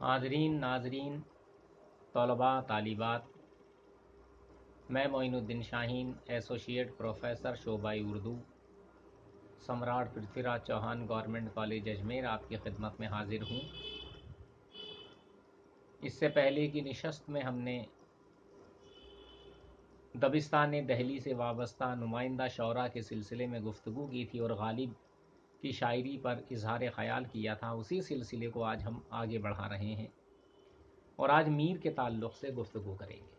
حاضرین ناظرین طلباء طالبات، میں معین الدین شاہین ایسوسیٹ پروفیسر شعبہ اردو سمراٹ پرتھوی راج چوہان گورنمنٹ کالج اجمیر آپ کی خدمت میں حاضر ہوں۔ اس سے پہلے کی نشست میں ہم نے دبستان دہلی سے وابستہ نمائندہ شعراء کے سلسلے میں گفتگو کی تھی اور غالب کی شاعری پر اظہار خیال کیا تھا۔ اسی سلسلے کو آج ہم آگے بڑھا رہے ہیں اور آج میر کے تعلق سے گفتگو کریں گے۔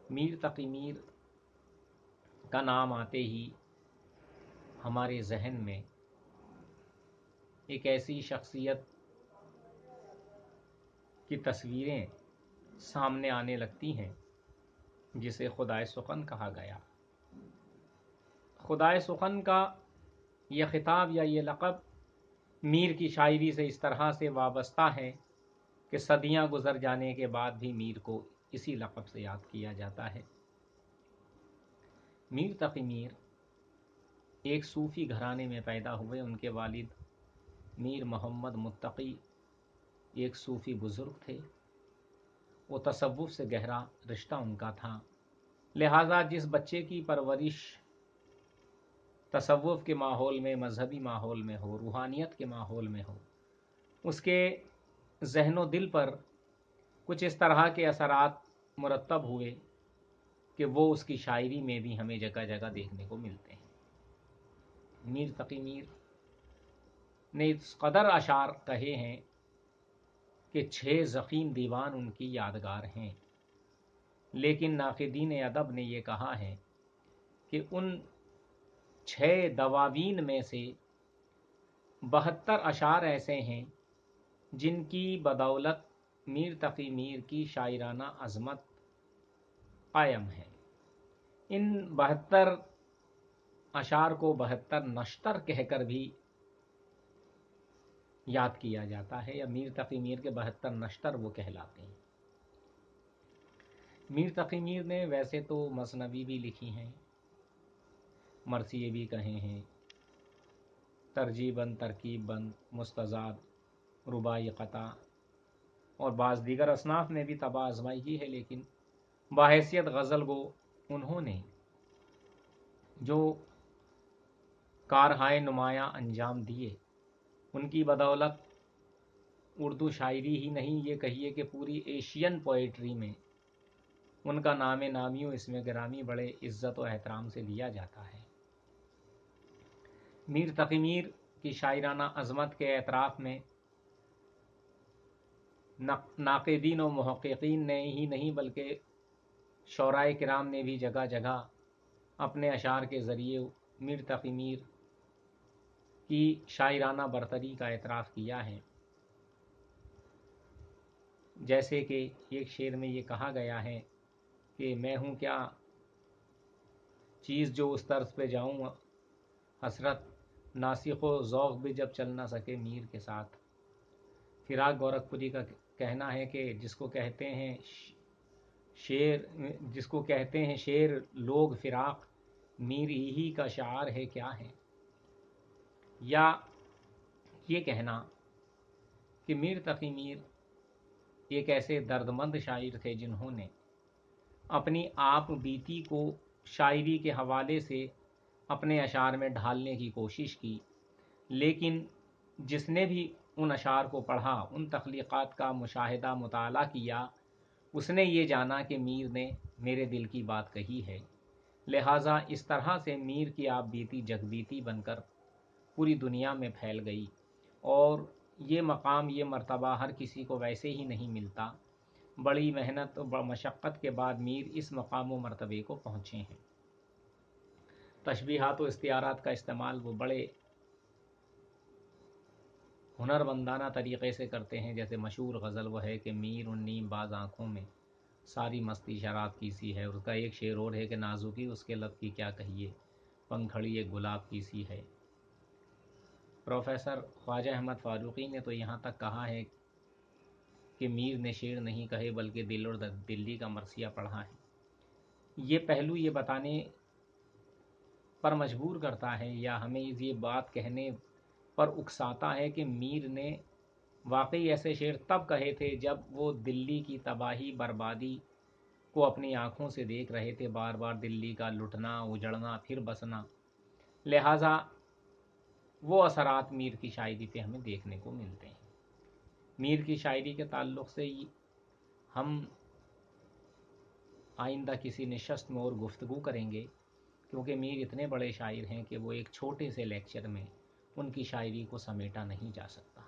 میر تقی میر کا نام آتے ہی ہمارے ذہن میں ایک ایسی شخصیت کی تصویریں سامنے آنے لگتی ہیں جسے خدائے سخن کہا گیا۔ خدائے سخن کا یہ خطاب یا یہ لقب میر کی شاعری سے اس طرح سے وابستہ ہے کہ صدیاں گزر جانے کے بعد بھی میر کو اسی لقب سے یاد کیا جاتا ہے۔ میر تقی میر ایک صوفی گھرانے میں پیدا ہوئے۔ ان کے والد میر محمد متقی ایک صوفی بزرگ تھے۔ وہ تصوف سے گہرا رشتہ ان کا تھا، لہٰذا جس بچے کی پرورش تصوف کے ماحول میں، مذہبی ماحول میں ہو، روحانیت کے ماحول میں ہو، اس کے ذہن و دل پر کچھ اس طرح کے اثرات مرتب ہوئے کہ وہ اس کی شاعری میں بھی ہمیں جگہ جگہ دیکھنے کو ملتے ہیں۔ میر تقی میر نے اس قدر اشعار کہے ہیں کہ 6 ضخیم دیوان ان کی یادگار ہیں، لیکن ناقدین ادب نے یہ کہا ہے کہ ان 6 دواوین میں سے 72 اشعار ایسے ہیں جن کی بدولت میر تقی میر کی شاعرانہ عظمت قائم ہے۔ ان 72 اشعار کو 72 نشتر کہہ کر بھی یاد کیا جاتا ہے، یا میر تقی میر کے 72 نشتر وہ کہلاتے ہیں۔ میر تقی میر نے ویسے تو مثنوی بھی لکھی ہیں، مرثیے بھی کہے ہیں، ترجیع بند، ترکیب بند، مستزاد، رباعی قطع اور بعض دیگر اصناف میں بھی طبع آزمائی کی ہے، لیکن بحیثیت غزل گو انہوں نے جو کارہائے نمایاں انجام دیے، ان کی بدولت اردو شاعری ہی نہیں، یہ کہیے کہ پوری ایشین پوئٹری میں ان کا نام نامی و اسم گرامی بڑے عزت و احترام سے لیا جاتا ہے۔ میر تقی میر کی شاعرانہ عظمت کے اعتراف میں ناقدین و محققین نے ہی نہیں بلکہ شعراء کرام نے بھی جگہ جگہ اپنے اشعار کے ذریعے میر تقی میر کی شاعرانہ برتری کا اعتراف کیا ہے۔ جیسے کہ ایک شعر میں یہ کہا گیا ہے کہ میں ہوں کیا چیز جو اس طرز پہ جاؤں حسرت، ناسخ و ذوق بھی جب چل نہ سکے میر کے ساتھ۔ فراق گورکھپوری کا کہنا ہے کہ جس کو کہتے ہیں شعر لوگ فراق، میر ہی کا شعار ہے کیا ہے۔ یا یہ کہنا کہ میر تقی میر ایک ایسے دردمند شاعر تھے جنہوں نے اپنی آپ بیتی کو شاعری کے حوالے سے اپنے اشعار میں ڈھالنے کی کوشش کی، لیکن جس نے بھی ان اشعار کو پڑھا، ان تخلیقات کا مشاہدہ مطالعہ کیا، اس نے یہ جانا کہ میر نے میرے دل کی بات کہی ہے۔ لہٰذا اس طرح سے میر کی آپ بیتی جگ بیتی بن کر پوری دنیا میں پھیل گئی، اور یہ مقام، یہ مرتبہ ہر کسی کو ویسے ہی نہیں ملتا۔ بڑی محنت و مشقت کے بعد میر اس مقام و مرتبے کو پہنچے ہیں۔ تشبیہات و استعارات کا استعمال وہ بڑے ہنرمندانہ طریقے سے کرتے ہیں۔ جیسے مشہور غزل وہ ہے کہ میر ان نیم باز آنکھوں میں ساری مستی شراب کی سی ہے، اور اس کا ایک شعر اور ہے کہ نازکی اس کے لب کی کیا کہیے، پنکھڑی ایک گلاب کی سی ہے۔ پروفیسر خواجہ احمد فاروقی نے تو یہاں تک کہا ہے کہ میر نے شعر نہیں کہے بلکہ دل اور دلی کا مرثیہ پڑھا ہے۔ یہ پہلو یہ بتانے پر مجبور کرتا ہے یا ہمیں یہ بات کہنے پر اکساتا ہے کہ میر نے واقعی ایسے شعر تب کہے تھے جب وہ دلی کی تباہی بربادی کو اپنی آنکھوں سے دیکھ رہے تھے، بار بار دلی کا لٹنا، اجڑنا، پھر بسنا۔ لہٰذا وہ اثرات میر کی شاعری پہ ہمیں دیکھنے کو ملتے ہیں۔ میر کی شاعری کے تعلق سے ہم آئندہ کسی نشست میں اور گفتگو کریں گے، کیونکہ میر اتنے بڑے شاعر ہیں کہ وہ ایک چھوٹے سے لیکچر میں ان کی شاعری کو سمیٹا نہیں جا سکتا۔